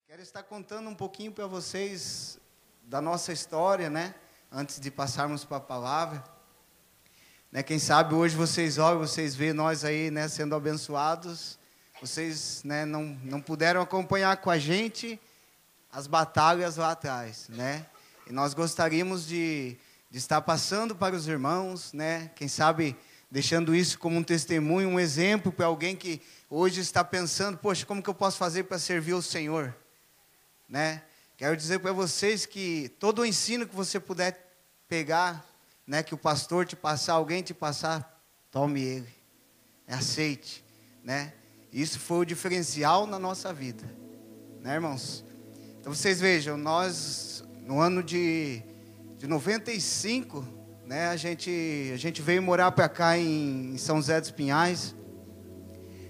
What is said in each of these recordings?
Quero estar contando um pouquinho para vocês da nossa história, né? Antes de passarmos para a palavra. Né? Quem sabe hoje vocês olham, vocês veem nós aí, né, sendo abençoados. Vocês, né, não puderam acompanhar com a gente as batalhas lá atrás, né? E nós gostaríamos de estar passando para os irmãos, né? Quem sabe deixando isso como um testemunho, um exemplo para alguém que hoje está pensando, poxa, como que eu posso fazer para servir o Senhor? Né? Quero dizer para vocês que todo o ensino que você puder pegar, né, que o pastor te passar, alguém te passar, tome ele, aceite, né? Isso foi o diferencial na nossa vida, né, irmãos? Então vocês vejam, nós no ano de 95, né, a gente veio morar para cá em São José dos Pinhais,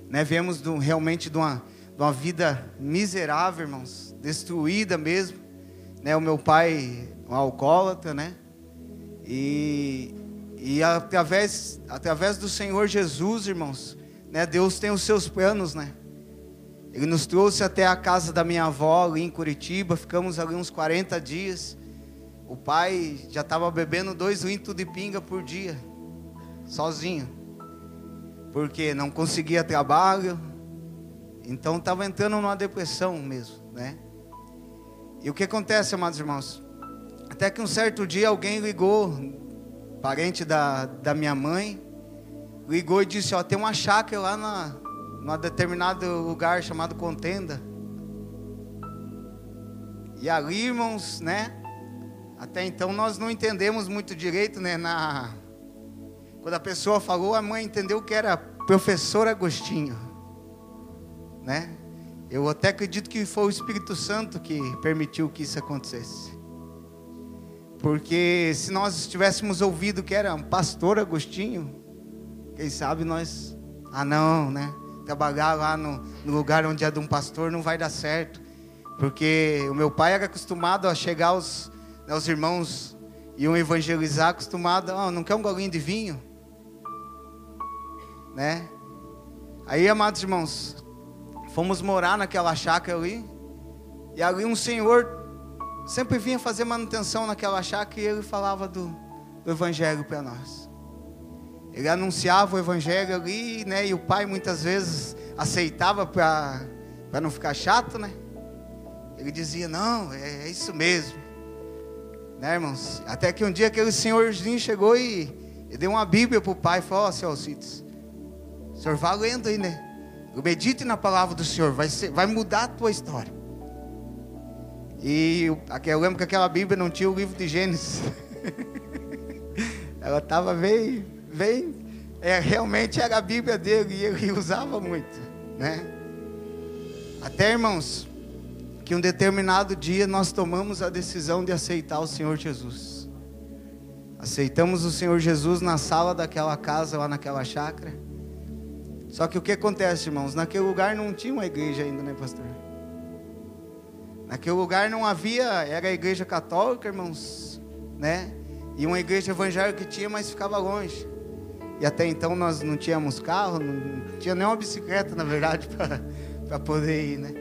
né? Viemos realmente de uma vida miserável, irmãos, destruída mesmo, né? O meu pai, um alcoólatra, né? E através do Senhor Jesus, irmãos, né? Deus tem os seus planos, né? Ele nos trouxe até a casa da minha avó ali em Curitiba, ficamos ali uns 40 dias. O pai já estava bebendo 2 litros de pinga por dia, sozinho, porque não conseguia trabalho, então estava entrando numa depressão mesmo, né? E o que acontece, amados irmãos? Até que um certo dia alguém ligou, parente da minha mãe, ligou e disse, ó, tem uma chácara lá num determinado lugar chamado Contenda. E ali, irmãos, né? Até então nós não entendemos muito direito, né? Quando a pessoa falou, a mãe entendeu que era professor Agostinho, né? Eu até acredito que foi o Espírito Santo que permitiu que isso acontecesse. Porque se nós tivéssemos ouvido que era um pastor Agostinho, quem sabe nós... não, né? Trabalhar lá no lugar onde é de um pastor não vai dar certo. Porque o meu pai era acostumado a chegar os irmãos iam evangelizar, acostumado, não quer um golinho de vinho? Né? Aí, amados irmãos, fomos morar naquela chácara ali, e ali um senhor sempre vinha fazer manutenção naquela chácara, e ele falava do evangelho para nós. Ele anunciava o evangelho ali, né? E o pai muitas vezes aceitava para não ficar chato, né? Ele dizia, não, é isso mesmo, né, irmãos? Até que um dia aquele senhorzinho chegou e deu uma Bíblia para o pai e falou, ó, seu Alcides, o senhor vai lendo aí, né? Medite na palavra do Senhor, vai mudar a tua história. E eu lembro que aquela Bíblia não tinha o livro de Gênesis. Ela estava bem, realmente era a Bíblia dele e ele usava muito, né? Até, irmãos, que um determinado dia nós tomamos a decisão de aceitar o Senhor Jesus. Aceitamos o Senhor Jesus na sala daquela casa, lá naquela chácara. Só que o que acontece, irmãos? Naquele lugar não tinha uma igreja ainda, né, pastor? Naquele lugar não havia, era a igreja católica, irmãos, né? E uma igreja evangélica que tinha, mas ficava longe. E até então nós não tínhamos carro, não tinha nem uma bicicleta, na verdade, para poder ir, né?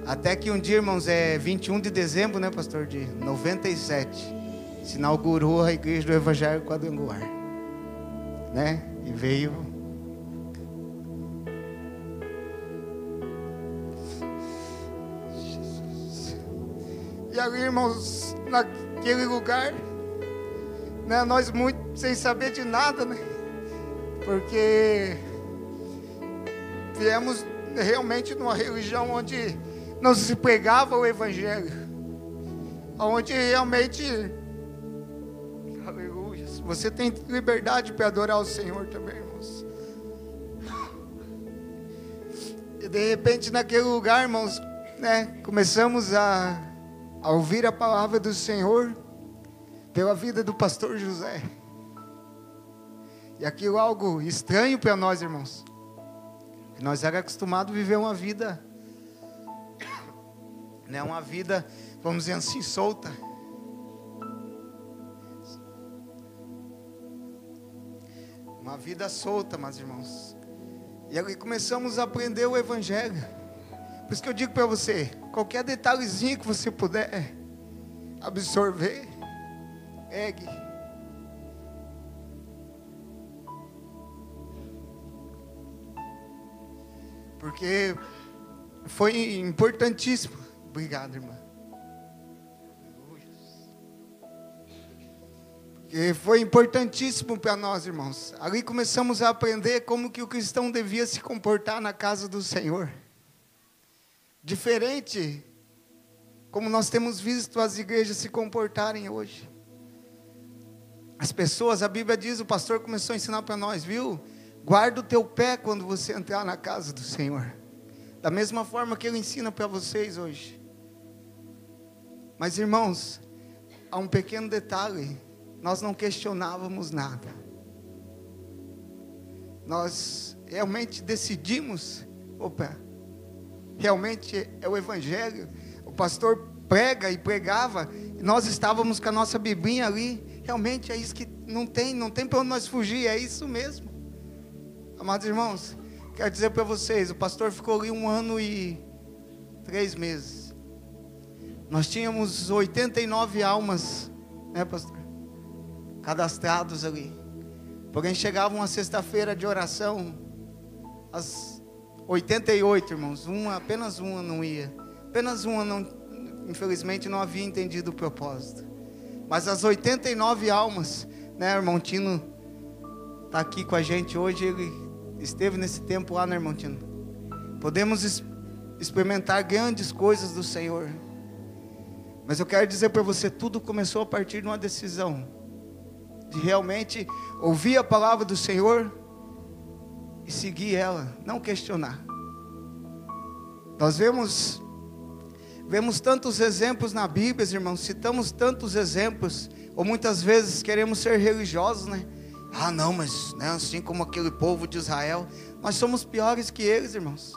Até que um dia, irmãos, 21 de dezembro, né, pastor, de 97, se inaugurou a igreja do Evangelho Quadrangular, né? E veio... E ali, irmãos, naquele lugar, né, nós muito sem saber de nada, né? Porque viemos realmente numa religião onde não se pregava o evangelho, onde realmente, aleluia, você tem liberdade para adorar o Senhor também, irmãos. E de repente naquele lugar, irmãos, né, começamos a ouvir a palavra do Senhor pela vida do pastor José. E aquilo é algo estranho para nós, irmãos. Nós éramos acostumados a viver uma vida, né, uma vida, vamos dizer assim, solta. Uma vida solta, meus irmãos. E aí começamos a aprender o evangelho. Por isso que eu digo para você, qualquer detalhezinho que você puder absorver, pegue. Porque foi importantíssimo. Obrigado, irmã. Porque foi importantíssimo para nós, irmãos. Ali começamos a aprender como que o cristão devia se comportar na casa do Senhor. Diferente como nós temos visto as igrejas se comportarem hoje. As pessoas, a Bíblia diz, o pastor começou a ensinar para nós, viu? Guarda o teu pé quando você entrar na casa do Senhor. Da mesma forma que ele ensina para vocês hoje. Mas irmãos, há um pequeno detalhe. Nós não questionávamos nada. Nós realmente decidimos, realmente é o Evangelho. O pastor prega e pregava, e nós estávamos com a nossa biblinha ali. Realmente é isso que não tem para onde nós fugir, é isso mesmo. Amados irmãos, quero dizer para vocês, o pastor ficou ali 1 ano e 3 meses. Nós tínhamos 89 almas, né, pastor? Cadastrados ali. Porém, chegava uma sexta-feira de oração, às 88, irmãos, apenas uma não ia. Apenas uma, não, infelizmente, não havia entendido o propósito. Mas as 89 almas, né, irmão Tino está aqui com a gente hoje, ele esteve nesse tempo lá, né, irmão Tino? Podemos experimentar grandes coisas do Senhor. Mas eu quero dizer para você, tudo começou a partir de uma decisão. De realmente ouvir a palavra do Senhor e seguir ela, não questionar. Nós vemos tantos exemplos na Bíblia, irmãos, citamos tantos exemplos, ou muitas vezes queremos ser religiosos, né? Ah, não, mas né, assim como aquele povo de Israel, nós somos piores que eles, irmãos.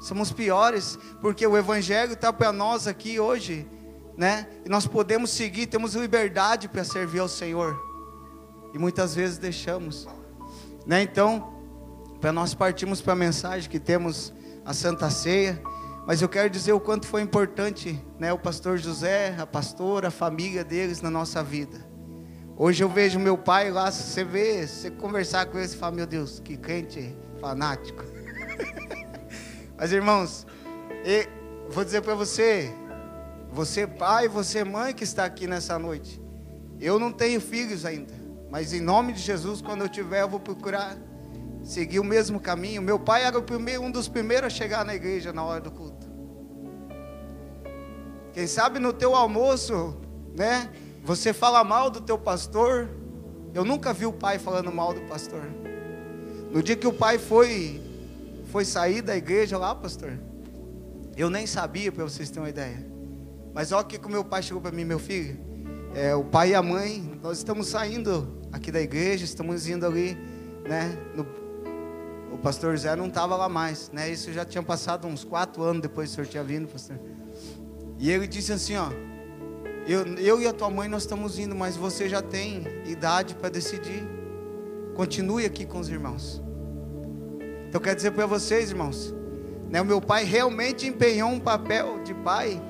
Somos piores, porque o Evangelho está para nós aqui hoje, né? E nós podemos seguir, temos liberdade para servir ao Senhor. E muitas vezes deixamos, né? Então, para nós partirmos para a mensagem que temos a Santa Ceia, mas eu quero dizer o quanto foi importante, né? O pastor José, a pastora, a família deles na nossa vida. Hoje eu vejo meu pai lá, você conversar com ele, você fala, meu Deus, que crente fanático. Mas irmãos, vou dizer para você pai, você mãe que está aqui nessa noite, eu não tenho filhos ainda, mas em nome de Jesus, quando eu tiver, eu vou procurar seguir o mesmo caminho. Meu pai era um dos primeiros a chegar na igreja na hora do culto. Quem sabe no teu almoço, né, você fala mal do teu pastor. Eu nunca vi o pai falando mal do pastor. No dia que o pai foi sair da igreja lá, pastor, eu nem sabia, para vocês terem uma ideia. Mas olha que o meu pai chegou para mim, meu filho, o pai e a mãe, nós estamos saindo aqui da igreja, estamos indo ali, né, o pastor Zé não estava lá mais, né, isso já tinha passado uns 4 anos depois que o senhor tinha vindo, pastor. E ele disse assim, ó, eu e a tua mãe nós estamos indo, mas você já tem idade para decidir, continue aqui com os irmãos. Então quero dizer para vocês, irmãos, né, o meu pai realmente empenhou um papel de pai,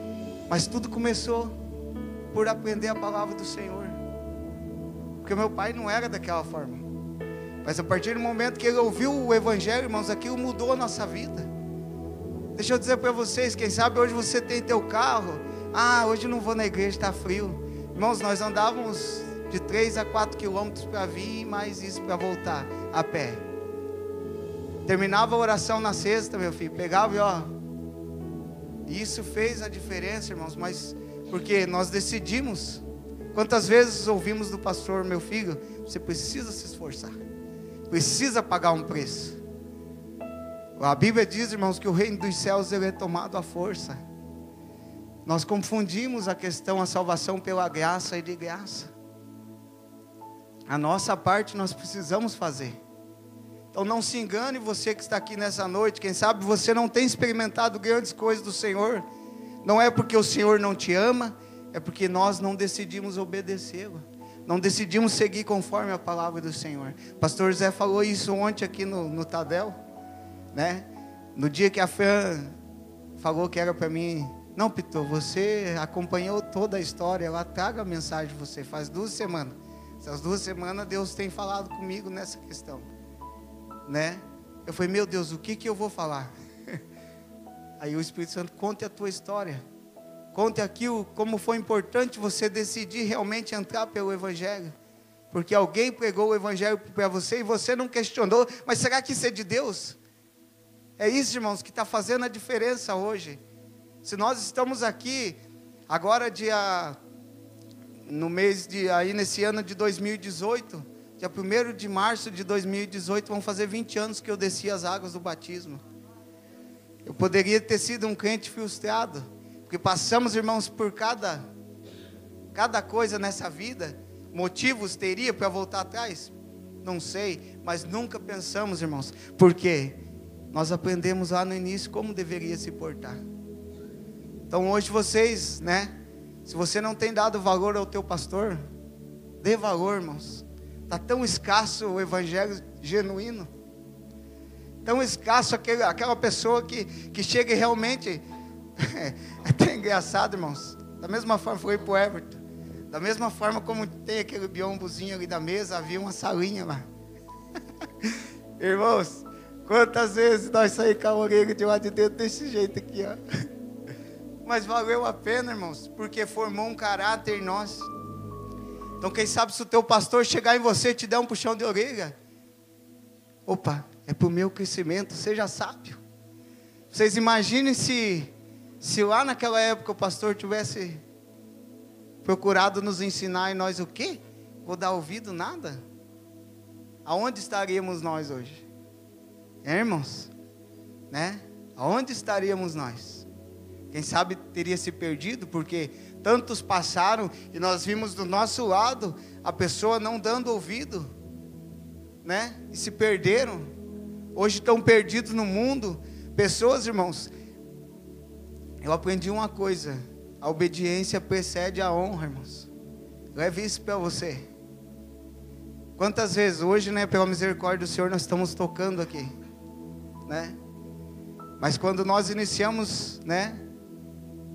mas tudo começou por aprender a palavra do Senhor. Porque meu pai não era daquela forma. Mas a partir do momento que ele ouviu o Evangelho, irmãos, aquilo mudou a nossa vida. Deixa eu dizer para vocês, quem sabe hoje você tem teu carro. Ah, hoje não vou na igreja, está frio. Irmãos, nós andávamos de 3 a 4 quilômetros para vir, mais isso para voltar a pé. Terminava a oração na sexta, meu filho, pegava e ó. E isso fez a diferença, irmãos, mas porque nós decidimos. Quantas vezes ouvimos do pastor, meu filho, você precisa se esforçar, precisa pagar um preço. A Bíblia diz, irmãos, que o reino dos céus ele é tomado à força. Nós confundimos a questão, a salvação pela graça e de graça. A nossa parte nós precisamos fazer. Então não se engane você que está aqui nessa noite, quem sabe você não tem experimentado grandes coisas do Senhor, não é porque o Senhor não te ama, é porque nós não decidimos obedecê-lo, não decidimos seguir conforme a palavra do Senhor. Pastor Zé falou isso ontem aqui no Tadel, né? No dia que a Fran falou que era para mim. Não, Pitor, você acompanhou toda a história, ela traga a mensagem de você, faz 2 semanas. Essas 2 semanas Deus tem falado comigo nessa questão, né? Eu falei, meu Deus, o que eu vou falar? Aí o Espírito Santo, conte a tua história. Conte aqui como foi importante você decidir realmente entrar pelo Evangelho. Porque alguém pregou o Evangelho para você e você não questionou, mas será que isso é de Deus? É isso, irmãos, que está fazendo a diferença hoje. Se nós estamos aqui, agora nesse ano de 2018, dia 1º de março de 2018, vão fazer 20 anos que eu desci as águas do batismo. Eu poderia ter sido um crente frustrado, porque passamos, irmãos, por cada coisa nessa vida. Motivos teria para voltar atrás? Não sei, mas nunca pensamos, irmãos, porque nós aprendemos lá no início como deveria se portar. Então hoje vocês, né? Se você não tem dado valor ao teu pastor, dê valor, irmãos. Está tão escasso o evangelho genuíno. Tão escasso aquela pessoa que chega e realmente... É até engraçado, irmãos. Da mesma forma, foi para o Everton. Da mesma forma como tem aquele biombozinho ali da mesa, havia uma salinha lá. Irmãos, quantas vezes nós saímos com a orelha de lá de dentro desse jeito aqui, ó. Mas valeu a pena, irmãos, porque formou um caráter em nós. Então quem sabe se o teu pastor chegar em você e te der um puxão de orelha, opa, é para o meu crescimento, seja sábio. Vocês imaginem se lá naquela época o pastor tivesse procurado nos ensinar e nós o quê? Vou dar ouvido nada? Aonde estaríamos nós hoje? Irmãos, né? Aonde estaríamos nós? Quem sabe teria se perdido, porque tantos passaram e nós vimos do nosso lado a pessoa não dando ouvido, né? E se perderam. Hoje estão perdidos no mundo. Pessoas, irmãos, eu aprendi uma coisa: a obediência precede a honra, irmãos. Leve isso para você. Quantas vezes hoje, né, pela misericórdia do Senhor, nós estamos tocando aqui, né? Mas quando nós iniciamos, né,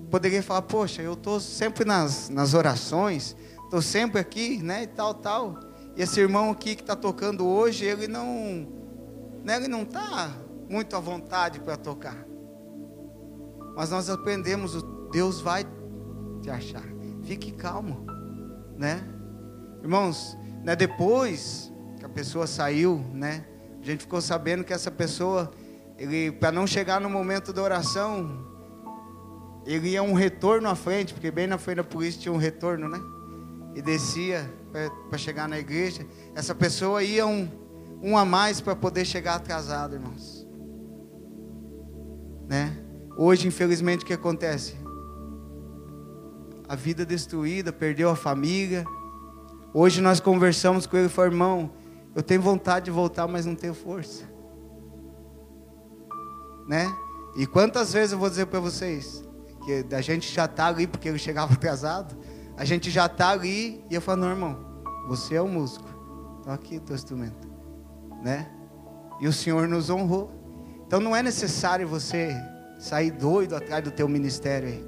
poderia falar, poxa, eu estou sempre nas orações, estou sempre aqui, né, e tal. E esse irmão aqui que está tocando hoje, ele não está muito à vontade para tocar. Mas nós aprendemos, Deus vai te achar. Fique calmo, né? Irmãos, né, depois que a pessoa saiu, né, a gente ficou sabendo que essa pessoa, para não chegar no momento da oração, ele ia um retorno à frente, porque bem na frente da polícia tinha um retorno, né? E descia para chegar na igreja. Essa pessoa ia um a mais para poder chegar atrasado, irmãos. Né? Hoje, infelizmente, o que acontece? A vida destruída, perdeu a família. Hoje nós conversamos com ele e falamos, irmão, eu tenho vontade de voltar, mas não tenho força. Né? E quantas vezes eu vou dizer para vocês, que a gente já está ali, porque ele chegava atrasado, a gente já está ali, e eu falo, não, irmão, você é o músico, está aqui o teu instrumento, né? E o Senhor nos honrou. Então não é necessário você sair doido atrás do teu ministério aí.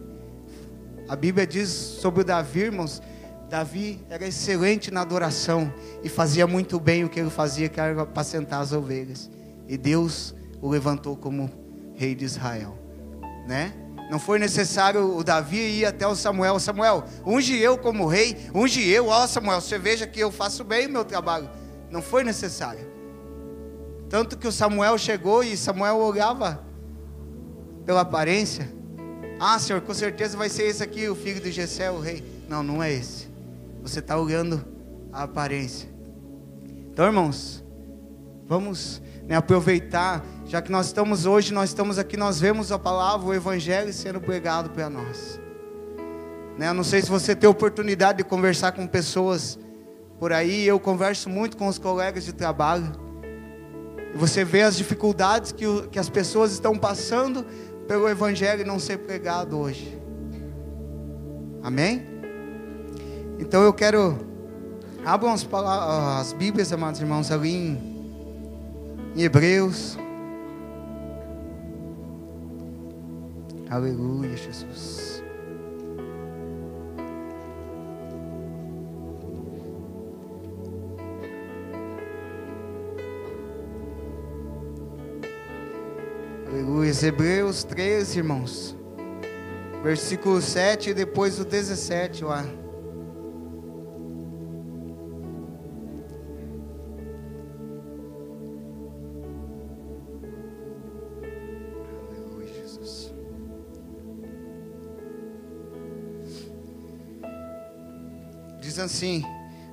A Bíblia diz sobre o Davi, irmãos, Davi era excelente na adoração e fazia muito bem o que ele fazia, que era apacentar as ovelhas. E Deus o levantou como rei de Israel, né? Não foi necessário o Davi ir até o Samuel. Samuel, unge eu como rei, unge eu. Ó Samuel, você veja que eu faço bem o meu trabalho. Não foi necessário. Tanto que o Samuel chegou e Samuel olhava pela aparência. Ah, Senhor, com certeza vai ser esse aqui, o filho de Jessé, o rei. Não, não é esse. Você está olhando a aparência. Então, irmãos, vamos, né, aproveitar. Já que nós estamos hoje, nós estamos aqui, nós vemos a palavra, o evangelho sendo pregado para nós, né? Eu não sei se você tem oportunidade de conversar com pessoas por aí. Eu converso muito com os colegas de trabalho. E você vê as dificuldades que as pessoas estão passando pelo evangelho não ser pregado hoje. Amém? Então eu quero... Abram as Bíblias, amados irmãos, ali em Hebreus. Aleluia, Jesus. Aleluia. Hebreus 13, irmãos. Versículo 7 e depois o 17 lá. Aleluia, Jesus. Diz assim: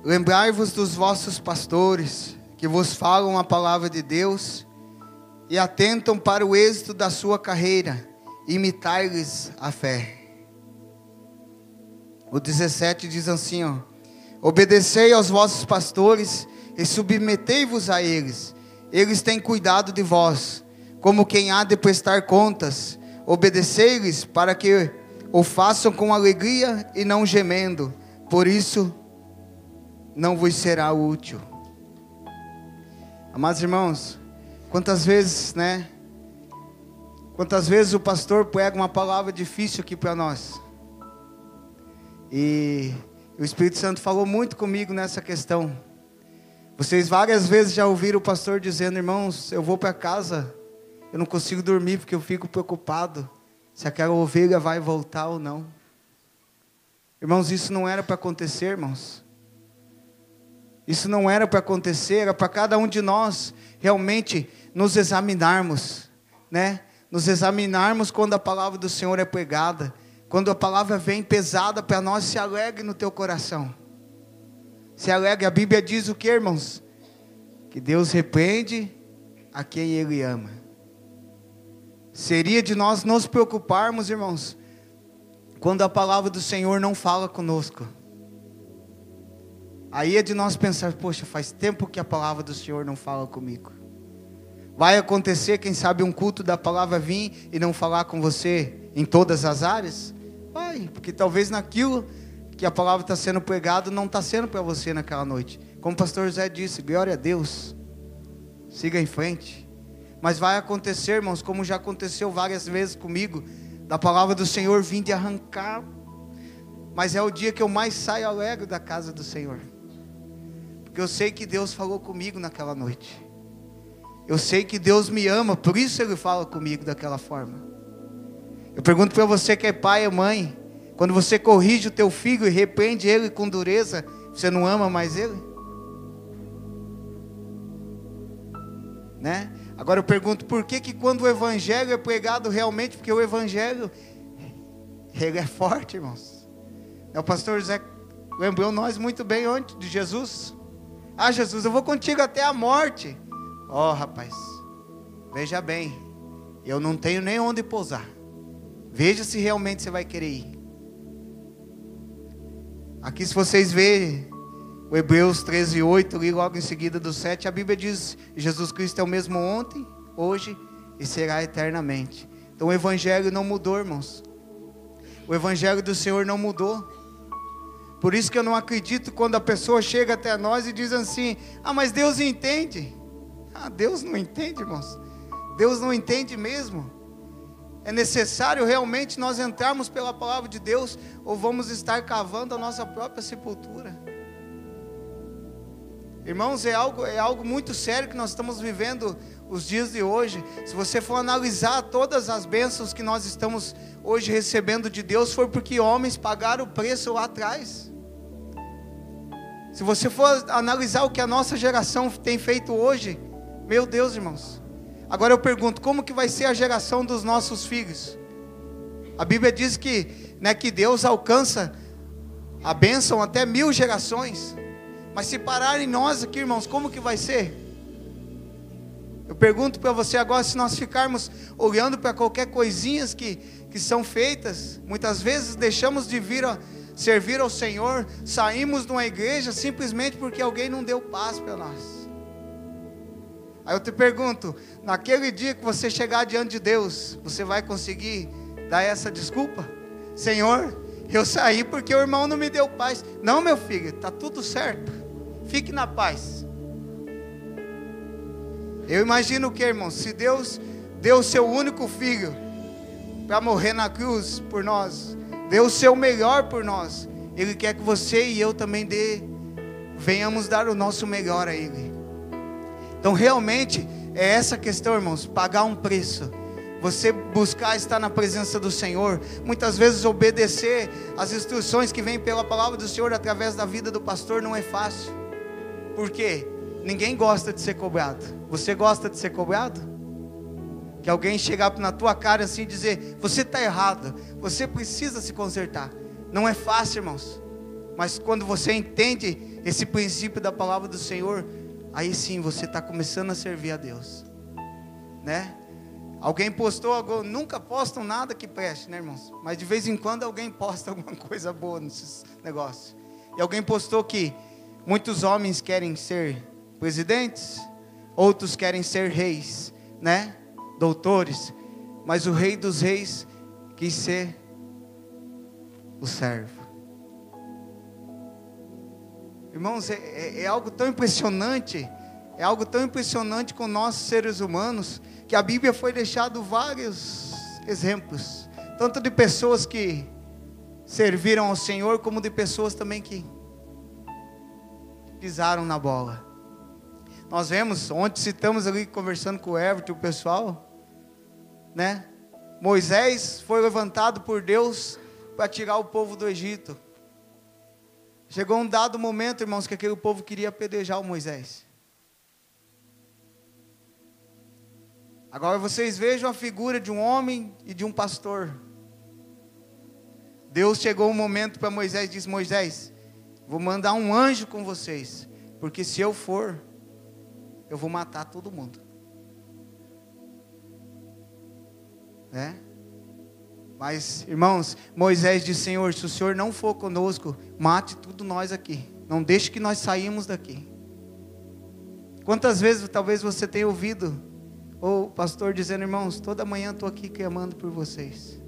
lembrai-vos dos vossos pastores, que vos falam a palavra de Deus, e atentam para o êxito da sua carreira, imitai-lhes a fé. O 17 diz assim, ó: obedecei aos vossos pastores e submetei-vos a eles. Eles têm cuidado de vós, como quem há de prestar contas. Obedecei-lhes para que o façam com alegria e não gemendo. Por isso não vos será útil. Amados irmãos, quantas vezes o pastor prega uma palavra difícil aqui para nós. E o Espírito Santo falou muito comigo nessa questão. Vocês várias vezes já ouviram o pastor dizendo: irmãos, eu vou para casa, eu não consigo dormir porque eu fico preocupado se aquela ovelha vai voltar ou não. Irmãos, isso não era para acontecer, irmãos. Isso não era para acontecer, era para cada um de nós realmente nos examinarmos, né? Nos examinarmos quando a palavra do Senhor é pregada, quando a palavra vem pesada para nós. Se alegre no teu coração, se alegre. A Bíblia diz o que, irmãos? Que Deus repreende a quem Ele ama. Seria de nós nos preocuparmos, irmãos, quando a palavra do Senhor não fala conosco. Aí é de nós pensar: poxa, faz tempo que a palavra do Senhor não fala comigo. Vai acontecer, quem sabe, um culto da palavra vir e não falar com você em todas as áreas? Vai, porque talvez naquilo que a palavra está sendo pregada não está sendo para você naquela noite. Como o pastor José disse, glória a Deus, siga em frente. Mas vai acontecer, irmãos, como já aconteceu várias vezes comigo, da palavra do Senhor vir de arrancar. Mas é o dia que eu mais saio alegre da casa do Senhor, porque eu sei que Deus falou comigo naquela noite. Eu sei que Deus me ama, por isso Ele fala comigo daquela forma. Eu pergunto para você que é pai ou mãe: quando você corrige o teu filho e repreende ele com dureza, você não ama mais ele? Né? Agora eu pergunto: por que quando o evangelho é pregado realmente? Porque o evangelho, ele é forte, irmãos. O pastor José lembrou nós muito bem ontem de Jesus. Ah, Jesus, eu vou contigo até a morte. Ó, rapaz, veja bem, eu não tenho nem onde pousar. Veja se realmente você vai querer ir. Aqui, se vocês verem o Hebreus 13:8, ali logo em seguida do 7, a Bíblia diz: Jesus Cristo é o mesmo ontem, hoje e será eternamente. Então o evangelho não mudou, irmãos. O evangelho do Senhor não mudou. Por isso que eu não acredito quando a pessoa chega até nós e diz assim: ah, mas Deus entende. Ah, Deus não entende, irmãos. Deus não entende mesmo. É necessário realmente nós entrarmos pela palavra de Deus, ou vamos estar cavando a nossa própria sepultura. Irmãos, é algo muito sério que nós estamos vivendo os dias de hoje. Se você for analisar todas as bênçãos que nós estamos hoje recebendo de Deus, foi porque homens pagaram o preço lá atrás. Se você for analisar o que a nossa geração tem feito hoje, meu Deus, irmãos. Agora eu pergunto: como que vai ser a geração dos nossos filhos? A Bíblia diz que Deus alcança a bênção até 1000 gerações. Mas se pararem nós aqui, irmãos, como que vai ser? Eu pergunto para você agora: se nós ficarmos olhando para qualquer coisinhas que são feitas, muitas vezes deixamos de vir servir ao Senhor, saímos de uma igreja simplesmente porque alguém não deu paz para nós. Aí eu te pergunto: naquele dia que você chegar diante de Deus, você vai conseguir dar essa desculpa? Senhor, eu saí porque o irmão não me deu paz. Não, meu filho, está tudo certo, fique na paz. Eu imagino o que, irmão? Se Deus deu o seu único filho para morrer na cruz por nós, deu o seu melhor por nós. Ele quer que você e eu também venhamos dar o nosso melhor a Ele. Então realmente é essa questão, irmãos, pagar um preço. Você buscar estar na presença do Senhor, muitas vezes obedecer as instruções que vêm pela palavra do Senhor através da vida do pastor não é fácil. Por quê? Ninguém gosta de ser cobrado. Você gosta de ser cobrado? Que alguém chegar na tua cara assim e dizer, você está errado, você precisa se consertar. Não é fácil, irmãos. Mas quando você entende esse princípio da palavra do Senhor, aí sim você está começando a servir a Deus, né? Alguém postou, nunca postam nada que preste, né, irmãos? Mas de vez em quando alguém posta alguma coisa boa nesses negócios. E alguém postou que muitos homens querem ser presidentes, outros querem ser reis, né? Doutores. Mas o rei dos reis quis ser o servo. Irmãos, é algo tão impressionante. É algo tão impressionante com nós seres humanos, que a Bíblia foi deixado vários exemplos, tanto de pessoas que serviram ao Senhor, como de pessoas também que pisaram na bola. Nós vemos, ontem citamos ali conversando com o Everton, o pessoal, né? Moisés foi levantado por Deus para tirar o povo do Egito. Chegou um dado momento, irmãos, que aquele povo queria apedrejar o Moisés. Agora vocês vejam a figura de um homem e de um pastor. Deus chegou um momento para Moisés e disse, Moisés, vou mandar um anjo com vocês, porque se eu for, eu vou matar todo mundo. Né? Mas, irmãos, Moisés disse, Senhor, se o Senhor não for conosco, mate tudo nós aqui. Não deixe que nós saímos daqui. Quantas vezes talvez você tenha ouvido o pastor dizendo, irmãos, toda manhã estou aqui clamando por vocês.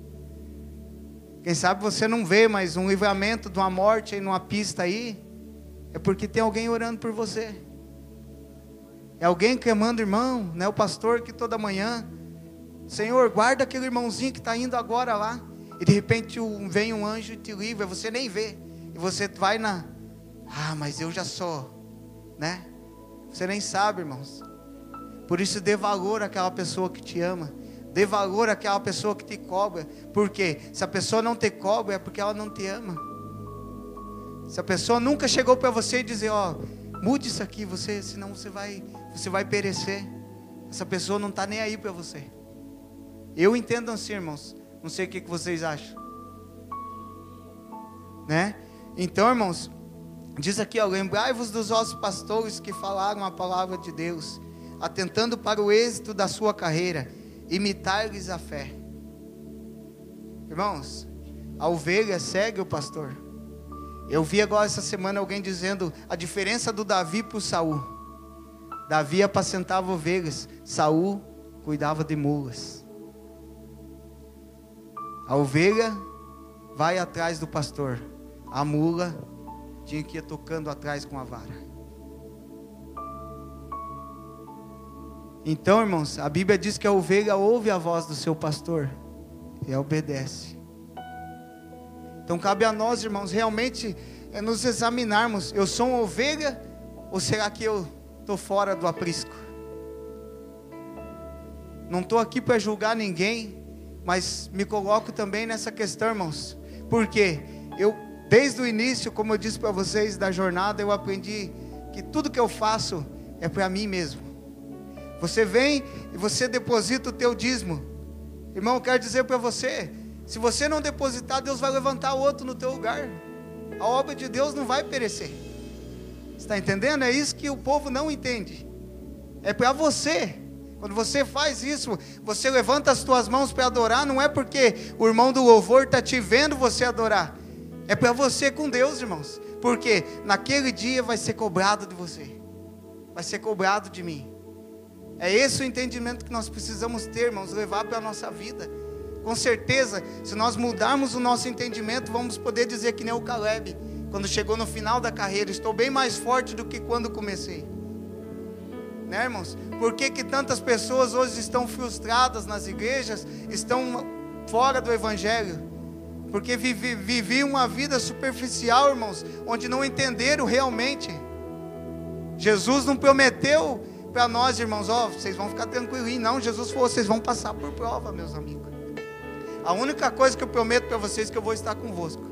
Quem sabe você não vê, mas um livramento de uma morte aí numa pista aí, é porque tem alguém orando por você. É alguém clamando, irmão, não é o pastor que toda manhã, Senhor, guarda aquele irmãozinho que está indo agora lá, e de repente vem um anjo e te livra, você nem vê, e você vai mas eu já sou, né? Você nem sabe, irmãos. Por isso dê valor àquela pessoa que te ama, dê valor àquela pessoa que te cobra, porque se a pessoa não te cobra é porque ela não te ama. Se a pessoa nunca chegou para você e dizer, mude isso aqui, senão você vai perecer, essa pessoa não está nem aí para você. Eu entendo assim, irmãos, não sei o que vocês acham, né? Então, irmãos, diz aqui, lembrai-vos dos vossos pastores que falaram a palavra de Deus, atentando para o êxito da sua carreira, imitai-lhes a fé. Irmãos, a ovelha segue o pastor. Eu vi agora essa semana alguém dizendo a diferença do Davi para o Saul. Davi apacentava ovelhas, Saul cuidava de mulas. A ovelha vai atrás do pastor, a mula tinha que ir tocando atrás com a vara. Então, irmãos, a Bíblia diz que a ovelha ouve a voz do seu pastor e obedece. Então cabe a nós, irmãos, realmente nos examinarmos. Eu sou uma ovelha ou será que eu estou fora do aprisco? Não estou aqui para julgar ninguém, mas me coloco também nessa questão, irmãos. Porque desde o início, como eu disse para vocês, da jornada, eu aprendi que tudo que eu faço é para mim mesmo. Você vem e você deposita o teu dízimo. Irmão, eu quero dizer para você, se você não depositar, Deus vai levantar outro no teu lugar. A obra de Deus não vai perecer. Você está entendendo? É isso que o povo não entende. É para você. Quando você faz isso, você levanta as tuas mãos para adorar, não é porque o irmão do louvor está te vendo você adorar. É para você com Deus, irmãos. Porque naquele dia vai ser cobrado de você. Vai ser cobrado de mim. É esse o entendimento que nós precisamos ter, irmãos, levar para a nossa vida. Com certeza, se nós mudarmos o nosso entendimento, vamos poder dizer que nem o Caleb, quando chegou no final da carreira, estou bem mais forte do que quando comecei. Né, irmãos? Por que tantas pessoas hoje estão frustradas nas igrejas, estão fora do Evangelho, porque viviam uma vida superficial, irmãos, onde não entenderam realmente. Jesus não prometeu para nós, irmãos, vocês vão ficar tranquilinhos. Não, Jesus falou, vocês vão passar por prova, meus amigos. A única coisa que eu prometo para vocês é que eu vou estar convosco.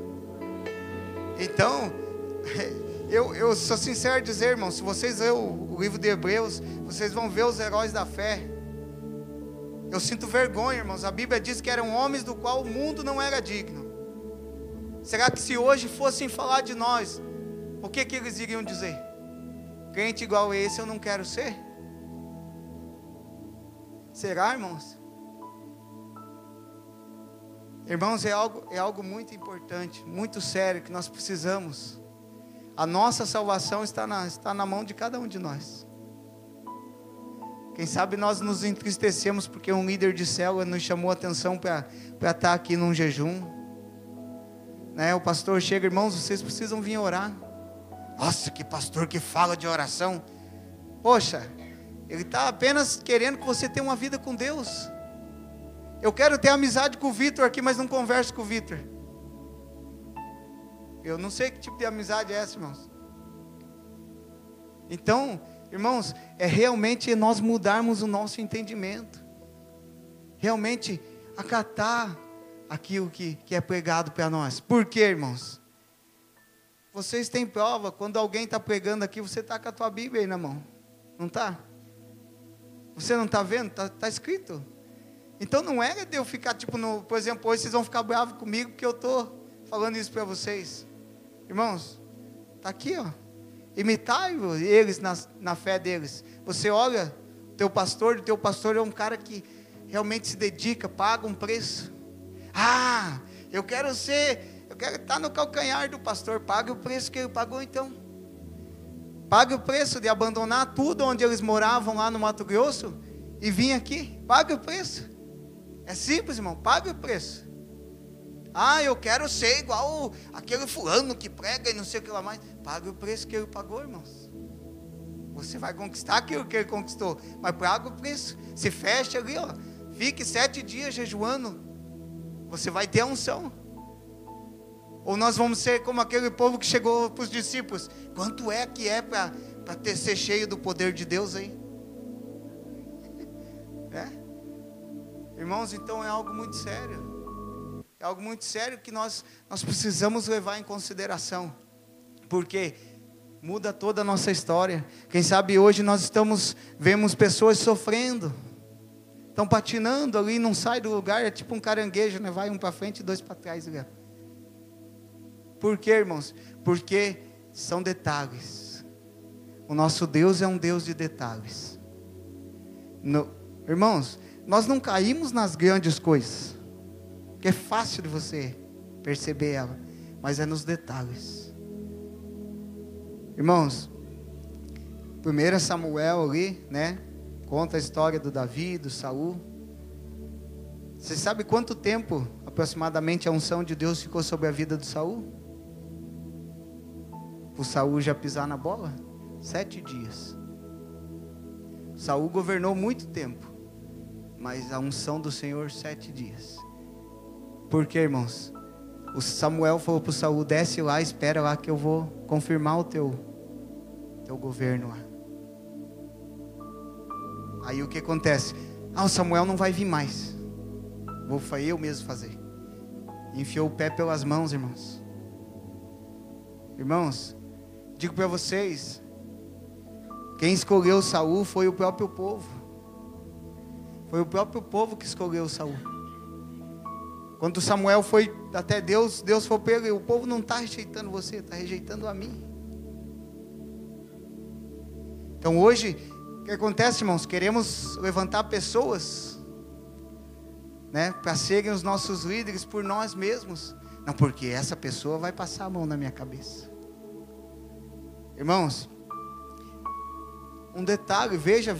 Então, eu sou sincero em dizer, irmãos, se vocês lerem o livro de Hebreus, vocês vão ver os heróis da fé. Eu sinto vergonha, irmãos. A Bíblia diz que eram homens do qual o mundo não era digno. Será que se hoje fossem falar de nós, o que eles iriam dizer? Crente igual a esse eu não quero ser? Será, irmãos? Irmãos, é algo muito importante, muito sério, que nós precisamos. A nossa salvação está na mão de cada um de nós. Quem sabe nós nos entristecemos porque um líder de célula nos chamou a atenção para estar aqui num jejum, né? O pastor chega, irmãos, vocês precisam vir orar. Nossa, que pastor que fala de oração. Poxa, ele está apenas querendo que você tenha uma vida com Deus. Eu quero ter amizade com o Vitor aqui, mas não converso com o Vitor. Eu não sei que tipo de amizade é essa, irmãos. Então, irmãos, é realmente nós mudarmos o nosso entendimento. Realmente acatar aquilo que é pregado para nós. Por quê, irmãos? Vocês têm prova, quando alguém está pregando aqui, você está com a tua Bíblia aí na mão. Não está? Você não está vendo? Está escrito. Então não é de eu ficar tipo, por exemplo, hoje vocês vão ficar bravos comigo, porque eu estou falando isso para vocês. Irmãos, está aqui, ó. Imitai eles na fé deles. Você olha, o teu pastor é um cara que realmente se dedica, paga um preço. Eu quero estar no calcanhar do pastor. Pague o preço que ele pagou, então. Pague o preço de abandonar tudo onde eles moravam lá no Mato Grosso e vir aqui. Pague o preço. É simples, irmão, pague o preço. Eu quero ser igual aquele fulano que prega e não sei o que lá mais. Pague o preço que ele pagou, irmãos. Você vai conquistar aquilo que ele conquistou, mas pague o preço. Se fecha ali, ó. Fique 7 dias jejuando. Você vai ter a unção. Ou nós vamos ser como aquele povo que chegou para os discípulos. Quanto é que é para ser cheio do poder de Deus aí? Irmãos, então é algo muito sério. É algo muito sério que nós precisamos levar em consideração. Porque muda toda a nossa história. Quem sabe hoje nós vemos pessoas sofrendo. Estão patinando ali, não sai do lugar. É tipo um caranguejo, né? Vai um para frente e 2 para trás. Né? Por quê, irmãos? Porque são detalhes. O nosso Deus é um Deus de detalhes. Irmãos, nós não caímos nas grandes coisas, que é fácil de você perceber ela, mas é nos detalhes. Irmãos, 1 Samuel ali, né? Conta a história do Davi, do Saul. Você sabe quanto tempo aproximadamente a unção de Deus ficou sobre a vida do Saul? O Saul já pisar na bola? 7 dias. Saul governou muito tempo, mas a unção do Senhor 7 dias. Por quê, irmãos? O Samuel falou para o Saul, desce lá, espera lá que eu vou confirmar o teu governo lá. Aí o que acontece? O Samuel não vai vir mais. Vou eu mesmo fazer. Enfiou o pé pelas mãos, irmãos. Irmãos, digo para vocês, quem escolheu Saul foi o próprio povo. Foi o próprio povo que escolheu Saul. Quando Samuel foi até Deus, Deus falou para ele, o povo não está rejeitando você, está rejeitando a mim. Então hoje, o que acontece, irmãos? Queremos levantar pessoas, né, para serem os nossos líderes por nós mesmos. Não, porque essa pessoa vai passar a mão na minha cabeça. Irmãos, um detalhe, veja,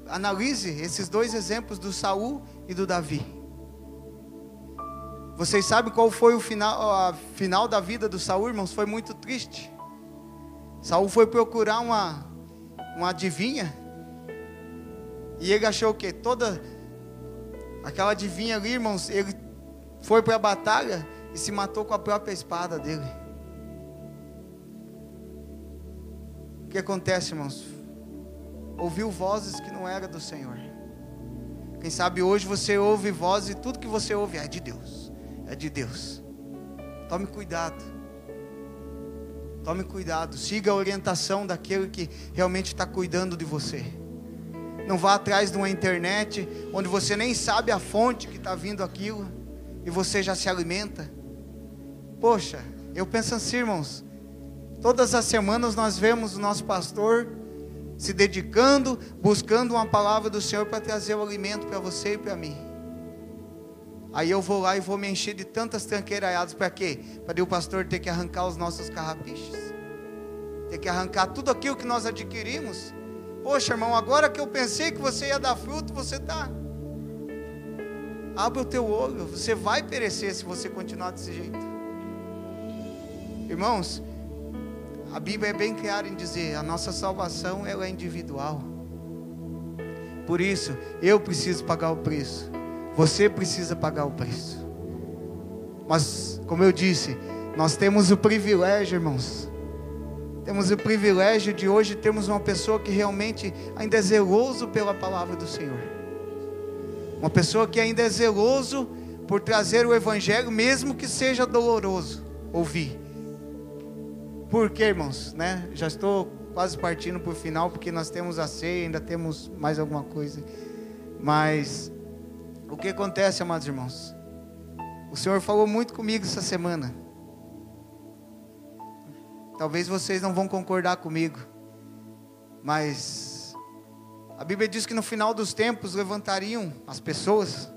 analise esses 2 exemplos do Saul e do Davi. Vocês sabem qual foi a final da vida do Saul, irmãos? Foi muito triste. Saul foi procurar uma adivinha, e ele achou o quê? Toda aquela adivinha ali, irmãos, ele foi para a batalha e se matou com a própria espada dele. O que acontece, irmãos? Ouviu vozes que não eram do Senhor. Quem sabe hoje você ouve vozes e tudo que você ouve é de Deus. É de Deus. Tome cuidado. Tome cuidado. Siga a orientação daquele que realmente está cuidando de você. Não vá atrás de uma internet onde você nem sabe a fonte que está vindo aquilo e você já se alimenta. Poxa, eu penso assim, irmãos. Todas as semanas nós vemos o nosso pastor se dedicando, buscando uma palavra do Senhor para trazer o alimento para você e para mim. Aí eu vou lá e vou me encher de tantas tranqueiradas. Para quê? Para o pastor ter que arrancar os nossos carrapichos. Ter que arrancar tudo aquilo que nós adquirimos. Poxa, irmão, agora que eu pensei que você ia dar fruto, você está... Abre o teu olho, você vai perecer se você continuar desse jeito. Irmãos, a Bíblia é bem clara em dizer, a nossa salvação ela é individual. Por isso, eu preciso pagar o preço. Você precisa pagar o preço. Mas, como eu disse, nós temos o privilégio, irmãos. Temos o privilégio de hoje termos uma pessoa que realmente ainda é zeloso pela palavra do Senhor. Uma pessoa que ainda é zeloso por trazer o Evangelho, mesmo que seja doloroso ouvir. Por quê, irmãos? Né? Já estou quase partindo para o final, porque nós temos a ceia, ainda temos mais alguma coisa. Mas o que acontece, amados irmãos? O Senhor falou muito comigo essa semana. Talvez vocês não vão concordar comigo, mas a Bíblia diz que no final dos tempos levantariam as pessoas,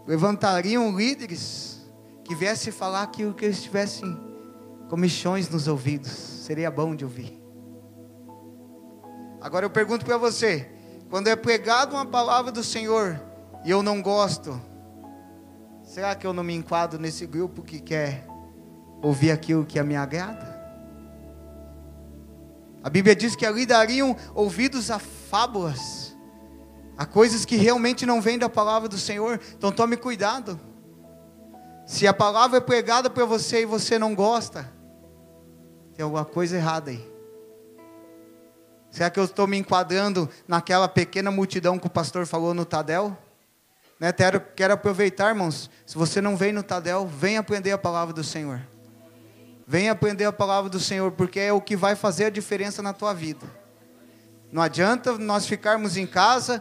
levantariam líderes que viessem falar aquilo que eles tivessem comichões nos ouvidos. Seria bom de ouvir. Agora eu pergunto para você, quando é pregado uma palavra do Senhor e eu não gosto, será que eu não me enquadro nesse grupo que quer ouvir aquilo que me agrada? A Bíblia diz que ali dariam ouvidos a fábulas, a coisas que realmente não vêm da palavra do Senhor. Então tome cuidado. Se a palavra é pregada para você e você não gosta, tem alguma coisa errada aí. Será que eu estou me enquadrando naquela pequena multidão que o pastor falou no Tadel? Né? Quero aproveitar, irmãos, se você não vem no Tadel, vem aprender a palavra do Senhor. Venha aprender a palavra do Senhor, porque é o que vai fazer a diferença na tua vida. Não adianta nós ficarmos em casa,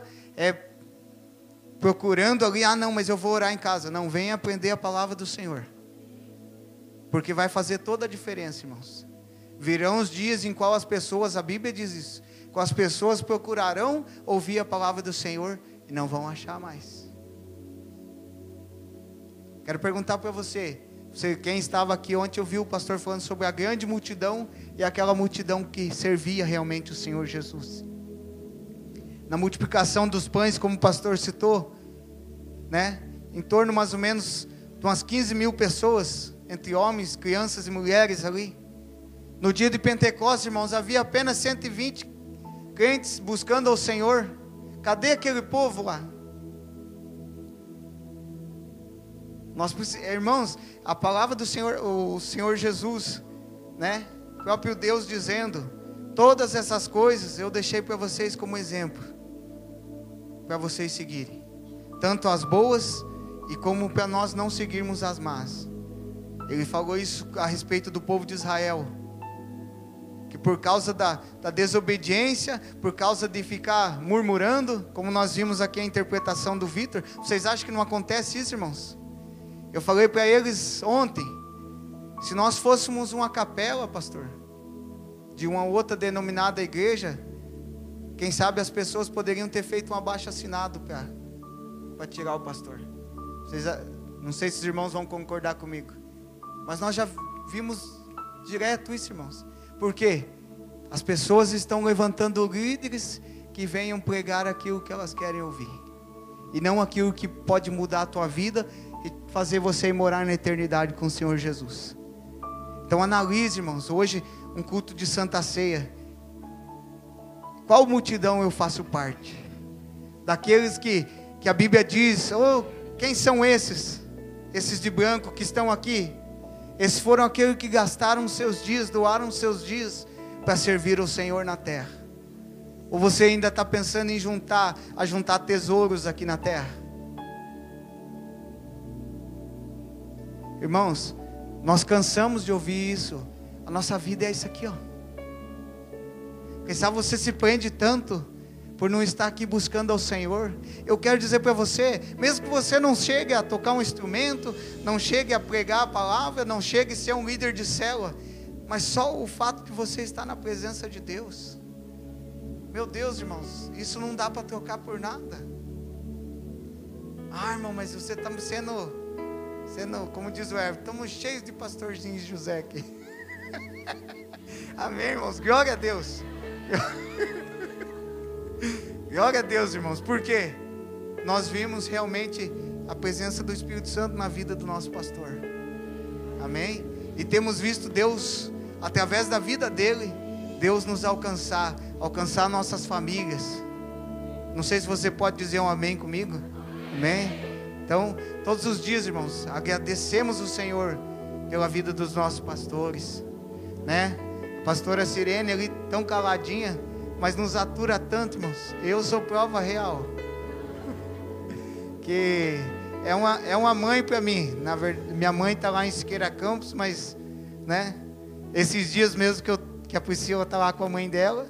procurando ali, não, mas eu vou orar em casa. Não, venha aprender a palavra do Senhor. Porque vai fazer toda a diferença, irmãos. Virão os dias em qual as pessoas, a Bíblia diz isso, qual as pessoas procurarão ouvir a palavra do Senhor e não vão achar mais. Quero perguntar para você, quem estava aqui ontem ouviu o pastor falando sobre a grande multidão e aquela multidão que servia realmente o Senhor Jesus. Na multiplicação dos pães, como o pastor citou, né? Em torno mais ou menos de umas 15 mil pessoas, entre homens, crianças e mulheres ali. No dia de Pentecostes, irmãos, havia apenas 120 crentes buscando ao Senhor. Cadê aquele povo lá? Irmãos, a palavra do Senhor, o Senhor Jesus, né? O próprio Deus dizendo, todas essas coisas eu deixei para vocês como exemplo, para vocês seguirem, tanto as boas e como para nós não seguirmos as más. Ele falou isso a respeito do povo de Israel, que por causa da desobediência, por causa de ficar murmurando, como nós vimos aqui a interpretação do Vitor, vocês acham que não acontece isso, irmãos? Eu falei para eles ontem, se nós fôssemos uma capela, pastor, de uma outra denominada igreja, quem sabe as pessoas poderiam ter feito um abaixo-assinado para tirar o pastor. Não sei se os irmãos vão concordar comigo, mas nós já vimos direto isso, irmãos. Por quê? As pessoas estão levantando líderes que venham pregar aquilo que elas querem ouvir, e não aquilo que pode mudar a tua vida e fazer você ir morar na eternidade com o Senhor Jesus. Então analise, irmãos, hoje um culto de Santa Ceia. Qual multidão eu faço parte? Daqueles que a Bíblia diz, quem são esses? esses de branco que estão aqui, esses foram aqueles que gastaram seus dias, doaram seus dias para servir o Senhor na terra. Ou você ainda está pensando em juntar tesouros aqui na terra? Irmãos, nós cansamos de ouvir isso. A nossa vida é isso aqui, ó. Quem sabe você se prende tanto por não estar aqui buscando ao Senhor. Eu quero dizer para você, mesmo que você não chegue a tocar um instrumento, não chegue a pregar a palavra, não chegue a ser um líder de célula, mas só o fato de você estar na presença de Deus, meu Deus, irmãos, isso não dá para trocar por nada. Ah, irmão, mas você está sendo, como diz o Everton, estamos cheios de pastorzinhos José aqui. Amém, irmãos, glória a Deus. Glória a Deus, irmãos, porque nós vimos realmente a presença do Espírito Santo na vida do nosso pastor. Amém? E temos visto Deus, através da vida dele, Deus nos alcançar nossas famílias. Não sei se você pode dizer um amém comigo. Amém? Então, todos os dias, irmãos, agradecemos o Senhor pela vida dos nossos pastores, né? A pastora Sirene ali, tão caladinha, mas nos atura tanto, irmãos. Eu sou prova real que é uma mãe para mim. Na verdade, minha mãe está lá em Siqueira Campos, mas, né, esses dias mesmo que a Priscila está lá com a mãe dela,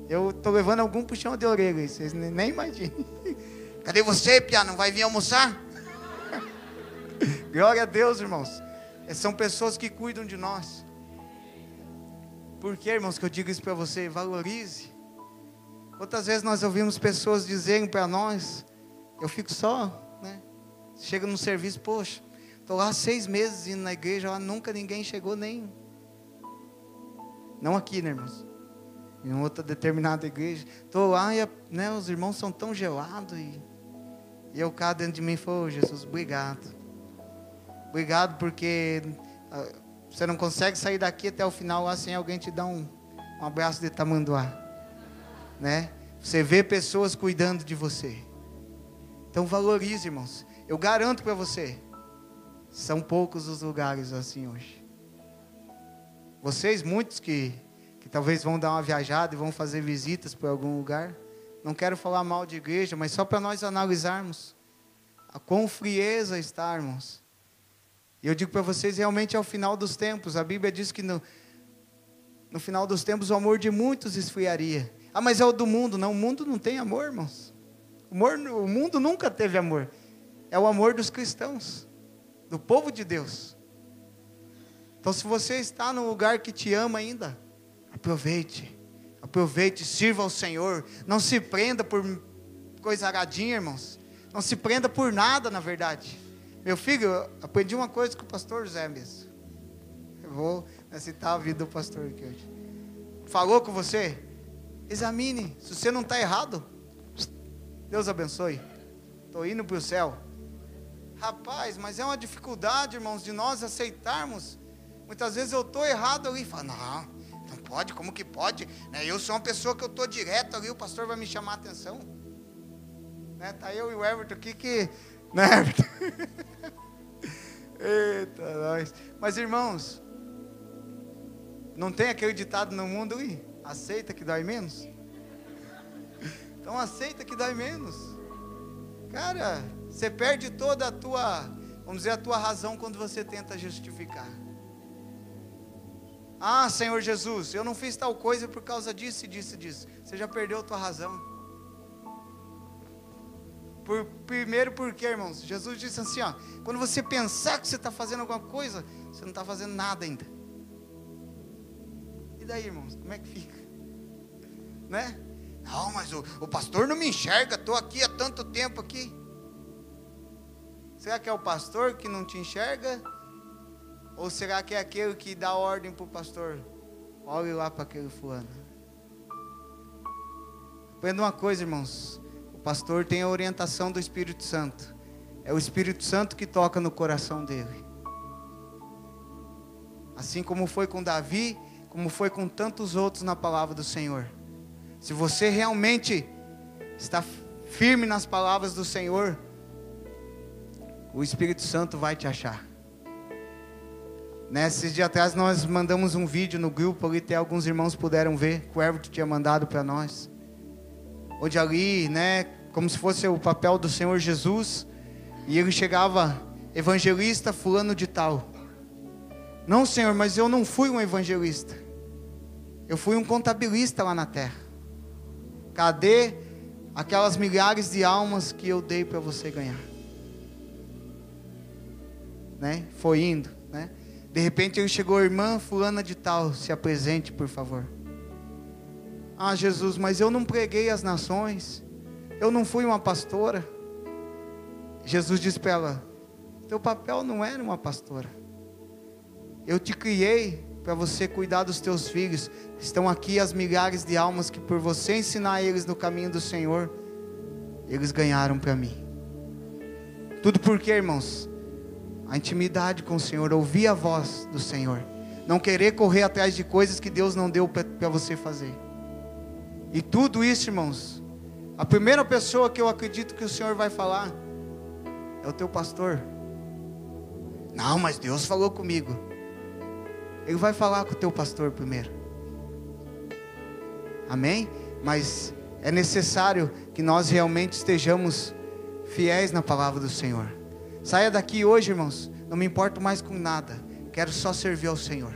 eu estou levando algum puxão de orelha, vocês nem imaginam. Cadê você, Pia? Não vai vir almoçar? Glória a Deus, irmãos. São pessoas que cuidam de nós. Por que, irmãos, que eu digo isso para você? Valorize. Outras vezes nós ouvimos pessoas dizerem para nós, eu fico só, né? Chega no serviço, poxa, estou lá 6 meses indo na igreja, lá nunca ninguém chegou nem. Não aqui, né, irmãos? Em outra determinada igreja. Estou lá e, né, os irmãos são tão gelados. E eu cá dentro de mim falo, oh, Jesus, obrigado. Obrigado porque você não consegue sair daqui até o final lá sem alguém te dar um abraço de tamanduá, né? Você vê pessoas cuidando de você. Então valorize, irmãos. Eu garanto para você, são poucos os lugares assim hoje. Vocês, muitos que talvez vão dar uma viajada e vão fazer visitas para algum lugar. Não quero falar mal de igreja, mas só para nós analisarmos a quão frieza está, irmãos. E eu digo para vocês, realmente é o final dos tempos. A Bíblia diz que no final dos tempos o amor de muitos esfriaria. Ah, mas é o do mundo. Não, o mundo não tem amor, irmãos. O mundo nunca teve amor. É o amor dos cristãos, do povo de Deus. Então, se você está num lugar que te ama ainda, aproveite, sirva ao Senhor. Não se prenda por coisa aradinha, irmãos. Não se prenda por nada, na verdade. Meu filho, eu aprendi uma coisa com o pastor José mesmo. Eu vou citar a vida do pastor aqui hoje. Falou com você? Examine, se você não está errado, Deus abençoe. Estou indo para o céu. Rapaz, mas é uma dificuldade, irmãos, de nós aceitarmos. Muitas vezes eu estou errado ali e falo, não pode, como que pode? Eu sou uma pessoa que eu estou direto ali, o pastor vai me chamar a atenção. Está eu e o Everton aqui que... Né, Everton? Eita, nós. Mas, irmãos, não tem aquele ditado no mundo ali? Aceita que dói menos? Então aceita que dói menos. Cara, você perde toda a tua, vamos dizer, a tua razão quando você tenta justificar. Ah, Senhor Jesus, eu não fiz tal coisa por causa disso e disso e disso. Você já perdeu a tua razão. Primeiro porque, irmãos, Jesus disse assim, ó, quando você pensar que você está fazendo alguma coisa, você não está fazendo nada ainda. E daí, irmãos, como é que fica? Né? Não, mas o pastor não me enxerga, estou aqui há tanto tempo aqui. Será que é o pastor que não te enxerga? Ou será que é aquele que dá ordem para o pastor? Olhe lá para aquele fulano. Aprenda uma coisa, irmãos. O pastor tem a orientação do Espírito Santo. É o Espírito Santo que toca no coração dele. Assim como foi com Davi, como foi com tantos outros na palavra do Senhor. Se você realmente está firme nas palavras do Senhor, o Espírito Santo vai te achar. Nesses dias atrás nós mandamos um vídeo no grupo, ali até alguns irmãos puderam ver, que o Everton tinha mandado para nós. Onde ali, né, como se fosse o papel do Senhor Jesus, e ele chegava, evangelista fulano de tal. Não, Senhor, mas eu não fui um evangelista. Eu fui um contabilista lá na terra. Cadê aquelas milhares de almas que eu dei para você ganhar? Né? Foi indo, né? De repente ele chegou, irmã fulana de tal, se apresente por favor. Ah, Jesus, mas eu não preguei às nações, eu não fui uma pastora. Jesus disse para ela, teu papel não era uma pastora. Eu te criei para você cuidar dos teus filhos. Estão aqui as milhares de almas que por você ensinar eles no caminho do Senhor, eles ganharam para mim. Tudo porque, irmãos, a intimidade com o Senhor, ouvir a voz do Senhor, não querer correr atrás de coisas que Deus não deu para você fazer. E tudo isso, irmãos, a primeira pessoa que eu acredito que o Senhor vai falar é o teu pastor. Não, mas Deus falou comigo. Ele vai falar com o teu pastor primeiro. Amém? Mas é necessário que nós realmente estejamos fiéis na palavra do Senhor. Saia daqui hoje, irmãos, não me importo mais com nada, quero só servir ao Senhor.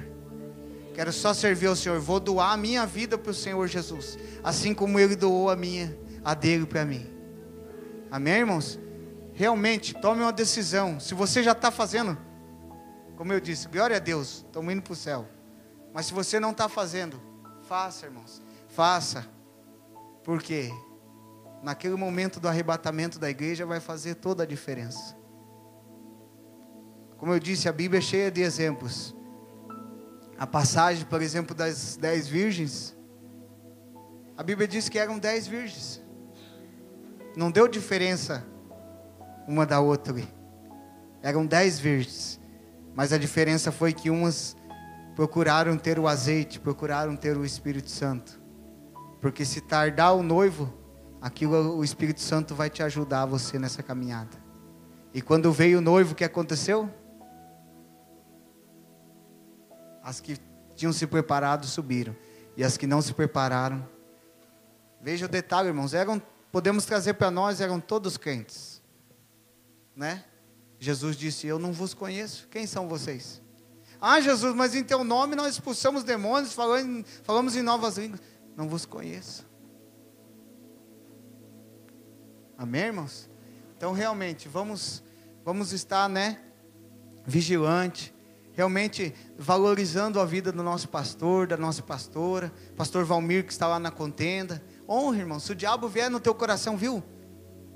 Quero só servir ao Senhor. Vou doar a minha vida para o Senhor Jesus, assim como Ele doou a dele para mim. Amém, irmãos? Realmente, tome uma decisão. Se você já está fazendo, como eu disse, glória a Deus, estamos indo para o céu. Mas se você não está fazendo, faça, irmãos, faça. Porque naquele momento do arrebatamento da igreja vai fazer toda a diferença. Como eu disse, a Bíblia é cheia de exemplos. A passagem, por exemplo, das 10 virgens, a Bíblia diz que eram 10 virgens. Não deu diferença uma da outra. Eram 10 virgens. Mas a diferença foi que umas procuraram ter o azeite, procuraram ter o Espírito Santo. Porque se tardar o noivo, aquilo o Espírito Santo vai te ajudar você nessa caminhada. E quando veio o noivo, o que aconteceu? As que tinham se preparado subiram. E as que não se prepararam. Veja o detalhe, irmãos. Podemos trazer para nós, eram todos crentes. Né? Jesus disse, eu não vos conheço. Quem são vocês? Ah, Jesus, mas em teu nome nós expulsamos demônios, falamos em novas línguas. Não vos conheço. Amém, irmãos? Então, realmente, vamos estar, né, vigilante, realmente valorizando a vida do nosso pastor, da nossa pastora, pastor Valmir, que está lá na contenda. Honra, irmão. Se o diabo vier no teu coração, viu?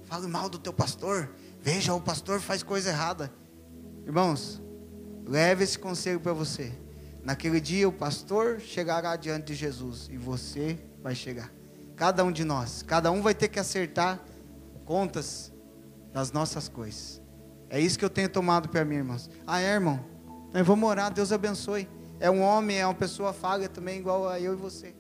Fale mal do teu pastor. Veja, o pastor faz coisa errada. Irmãos, leve esse conselho para você. Naquele dia o pastor chegará diante de Jesus. E você vai chegar. Cada um de nós. Cada um vai ter que acertar contas das nossas coisas. É isso que eu tenho tomado para mim, irmãos. Ah, é, irmão? Então vamos orar, Deus abençoe. É um homem, é uma pessoa falha também, igual a eu e você.